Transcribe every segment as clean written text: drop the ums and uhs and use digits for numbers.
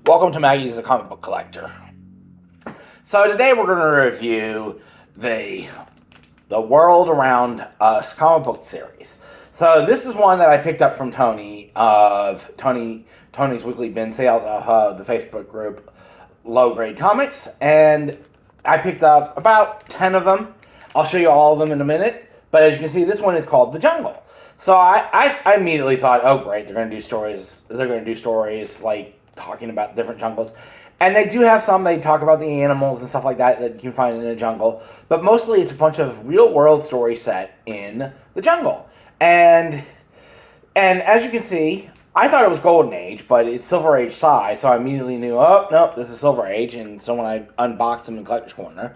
Welcome to Maggie's the Comic Book Collector. So today we're going to review the World Around Us comic book series. So this is one that I picked up from Tony of Tony's Weekly Bin Sales of the Facebook group Low Grade Comics, and I picked up about 10 of them. I'll show you all of them in a minute, but as you can see, this one is called The Jungle. So I immediately thought, oh great, they're going to do stories. They're going to do stories like talking about different jungles. And they do have some, they talk about the animals and stuff like that you can find in a jungle. But mostly it's a bunch of real world stories set in the jungle. And as you can see, I thought it was Golden Age, but it's Silver Age size. So I immediately knew, oh, no, this is Silver Age. And so when I unboxed them in Collector's Corner,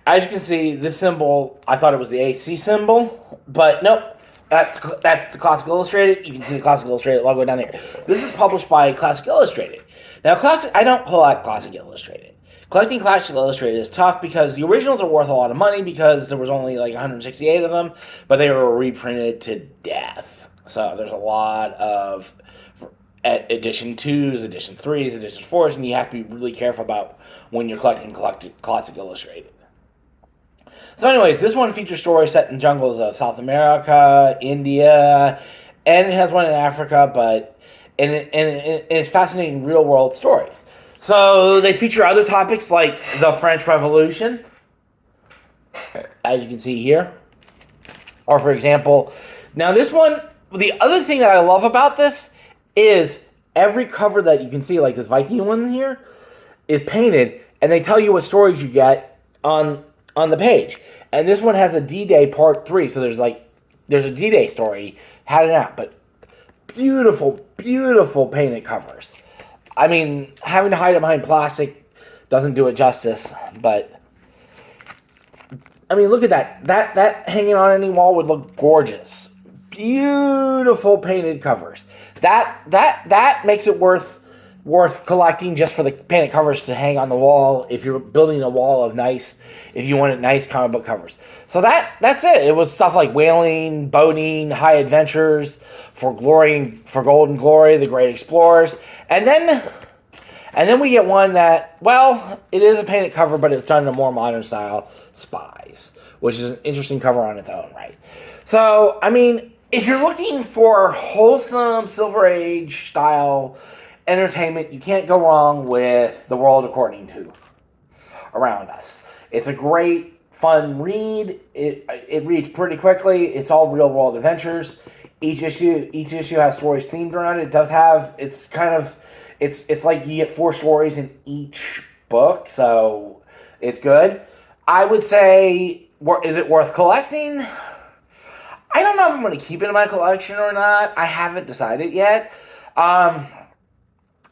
as you can see, this symbol, I thought it was the AC symbol. But nope. That's the Classic Illustrated. You can see the Classic Illustrated logo down here. This is published by Classic Illustrated. Now, I don't collect Classic Illustrated. Collecting Classic Illustrated is tough because the originals are worth a lot of money because there was only like 168 of them, but they were reprinted to death. So there's a lot of edition 2s, edition 3s, edition 4s, and you have to be really careful about when you're collecting Classic Illustrated. So anyways, this one features stories set in jungles of South America, India, and it has one in Africa, but it's fascinating real-world stories. So they feature other topics like the French Revolution, as you can see here. Or for example, now this one, the other thing that I love about this is every cover that you can see, like this Viking one here, is painted, and they tell you what stories you get on the page. And this one has a D-Day Part 3, so there's a D-Day story had it out, but beautiful, beautiful painted covers. I mean, having to hide it behind plastic doesn't do it justice, but I mean, look at that. That hanging on any wall would look gorgeous. Beautiful painted covers. That makes it worth collecting just for the painted covers to hang on the wall if you're building a wall of if you wanted nice comic book covers. So that's it. It was stuff like Whaling, Boating, High Adventures, For Golden Glory, The Great Explorers. And then we get one that, well, it is a painted cover, but it's done in a more modern style, Spies, which is an interesting cover on its own, right? So, I mean, if you're looking for wholesome Silver Age style entertainment, you can't go wrong with The World According to Around Us. It's a great, fun read. It reads pretty quickly. It's all real world adventures. Each issue has stories themed around it. It does have, it's like you get 4 stories in each book, so it's good. I would say, is it worth collecting? I don't know if I'm going to keep it in my collection or not. I haven't decided yet.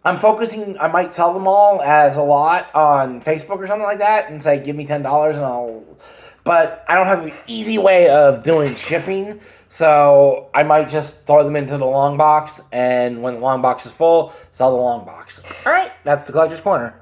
I'm focusing, I might sell them all as a lot on Facebook or something like that and say, give me $10 but I don't have an easy way of doing shipping, so I might just throw them into the long box, and when the long box is full, sell the long box. Alright, that's the Collector's Corner.